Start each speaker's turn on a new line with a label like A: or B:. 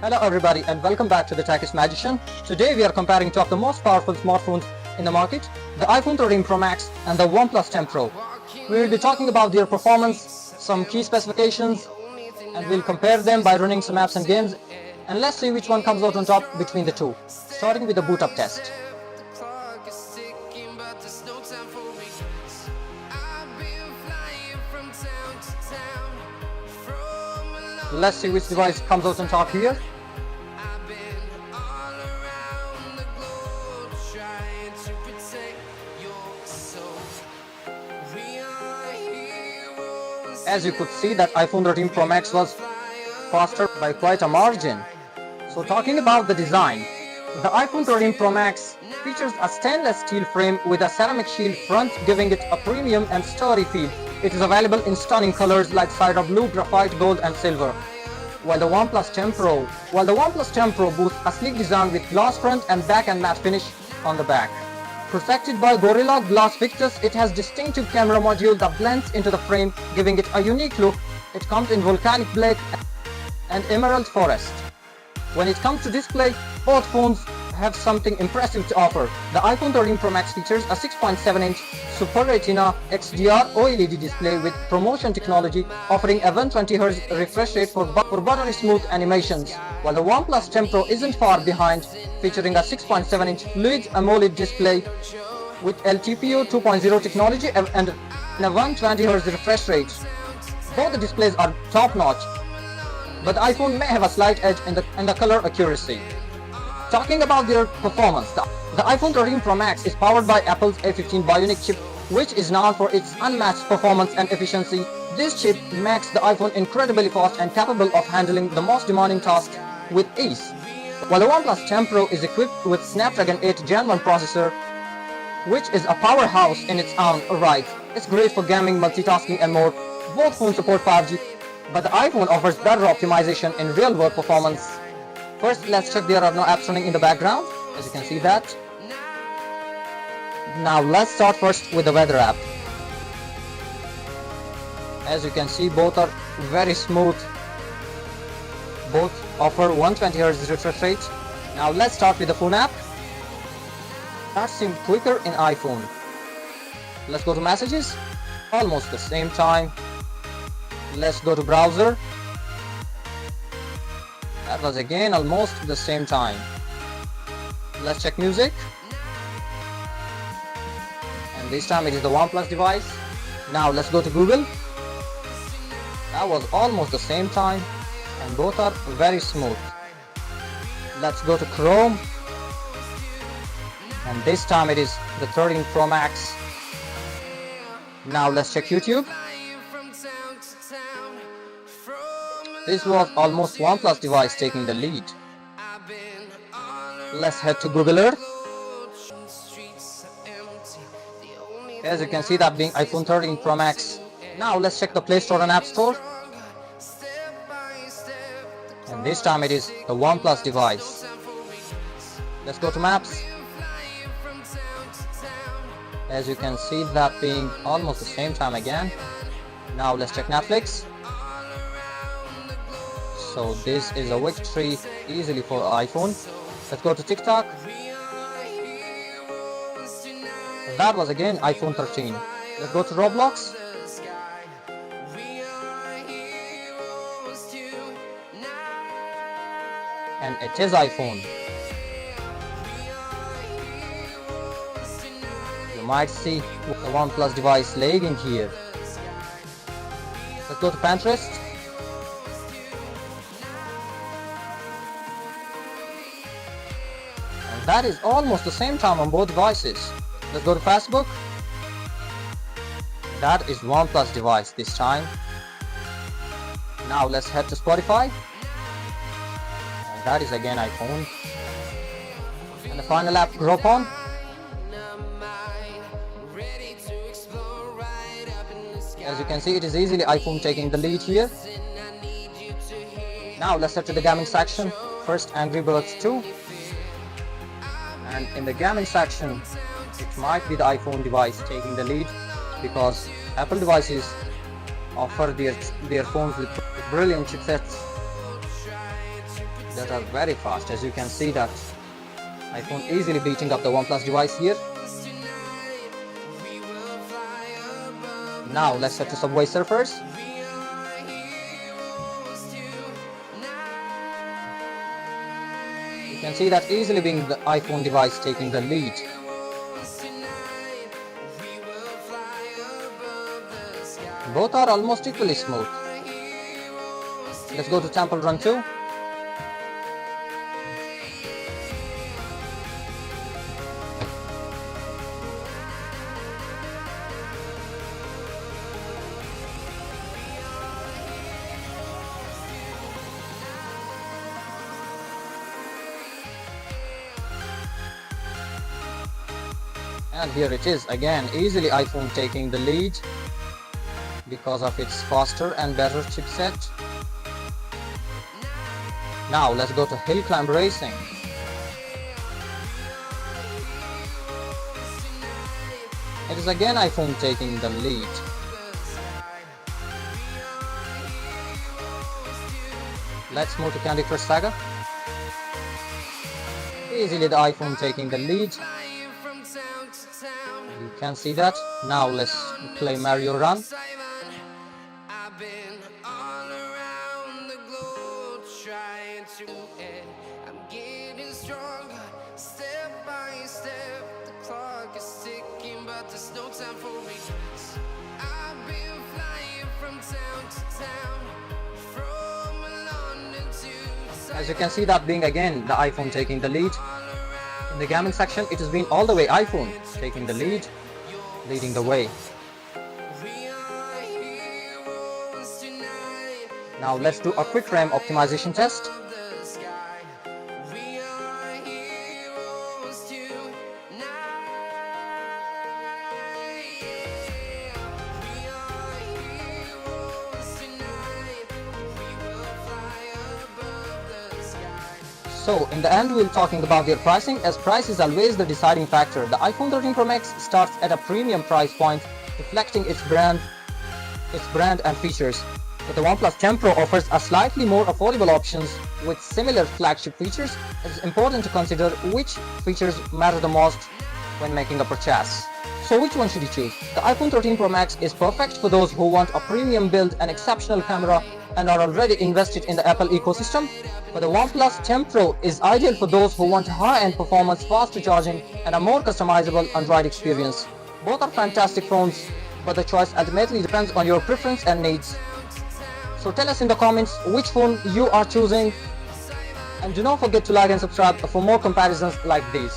A: Hello everybody and welcome back to the Techist Magician. Today we are comparing two of the most powerful smartphones in the market, the iPhone 13 Pro Max and the OnePlus 10 Pro. We will be talking about their performance, some key specifications, and we'll compare them by running some apps and games, and let's see which one comes out on top between the two, starting with the boot up test. Let's see which device comes out on top here. As you could see, that iPhone 13 Pro Max was faster by quite a margin. So talking about the design, the iPhone 13 Pro Max features a stainless steel frame with a ceramic shield front, giving it a premium and sturdy feel. It is available in stunning colors like cider blue, graphite, gold and silver. While the OnePlus 10 Pro boasts a sleek design with gloss front and back and matte finish on the back. Protected by Gorilla Glass Victus, it has distinctive camera module that blends into the frame, giving it a unique look. It comes in volcanic black and emerald forest. When it comes to display, both phones have something impressive to offer. The iPhone 13 Pro Max features a 6.7-inch Super Retina XDR OLED display with ProMotion technology, offering a 120Hz refresh rate for buttery smooth animations, while the OnePlus 10 Pro isn't far behind, featuring a 6.7-inch Fluid AMOLED display with LTPO 2.0 technology and a 120Hz refresh rate. Both the displays are top-notch, but the iPhone may have a slight edge in the color accuracy. Talking about their performance, the iPhone 13 Pro Max is powered by Apple's A15 Bionic chip, which is known for its unmatched performance and efficiency. This chip makes the iPhone incredibly fast and capable of handling the most demanding tasks with ease. While the OnePlus 10 Pro is equipped with Snapdragon 8 Gen 1 processor, which is a powerhouse in its own right. It's great for gaming, multitasking and more. Both phones support 5G, but the iPhone offers better optimization in real-world performance. First, let's check there are no apps running in the background, as you can see that. Now let's start first with the weather app. As you can see, both are very smooth. Both offer 120Hz refresh rate. Now let's start with the phone app. That seemed quicker in iPhone. Let's go to messages. Almost the same time. Let's go to browser. That was again almost the same time. Let's check music. And this time it is the OnePlus device. Now let's go to Google. That was almost the same time and both are very smooth. Let's go to Chrome. And this time it is the 13 Pro Max. Now let's check YouTube. This was almost OnePlus device taking the lead. Let's head to Google Earth. As you can see, that being iPhone 13 Pro Max. Now let's check the Play Store and App Store. And this time it is the OnePlus device. Let's go to Maps. As you can see, that being almost the same time again. Now let's check Netflix. So this is a victory easily for iPhone. Let's go to TikTok. That was again iPhone 13. Let's go to Roblox. And it is iPhone. You might see the OnePlus device lagging here. Let's go to Pinterest. That is almost the same time on both devices. Let's go to Facebook. That is OnePlus device this time. Now let's head to Spotify. And that is again iPhone. And the final app, Groupon. As you can see, it is easily iPhone taking the lead here. Now let's head to the gaming section. First, Angry Birds 2. And in the gaming section, it might be the iPhone device taking the lead because Apple devices offer their phones with brilliant chipsets that are very fast. As you can see that iPhone easily beating up the OnePlus device here. Now let's set to Subway Surfers. You can see that easily being the iPhone device taking the lead. Both are almost equally smooth. Let's go to Temple Run 2. And here it is again, easily iPhone taking the lead because of its faster and better chipset. Now let's go to Hill Climb Racing. It is again iPhone taking the lead. Let's move to Candy Crush Saga. Easily the iPhone taking the lead. You can see that. Now let's play Mario Run.
B: I'm getting stronger, step by step. The clock is ticking, but there's no time for regrets. I've been flying from town to town, from London to
A: As you can see that being again the iPhone taking the lead. In the gaming section, it has been all the way iPhone taking the lead, leading the way. Now let's do a quick frame optimization test. So in the end we're talking about their pricing, as price is always the deciding factor. The iPhone 13 Pro Max starts at a premium price point, reflecting its brand and features. But the OnePlus 10 Pro offers a slightly more affordable options with similar flagship features. It's important to consider which features matter the most when making a purchase. So which one should you choose? The iPhone 13 Pro Max is perfect for those who want a premium build and exceptional camera and are already invested in the Apple ecosystem. But the OnePlus 10 Pro is ideal for those who want high-end performance, faster charging, and a more customizable Android experience. Both are fantastic phones, but the choice ultimately depends on your preference and needs. So tell us in the comments which phone you are choosing, and do not forget to like and subscribe for more comparisons like these.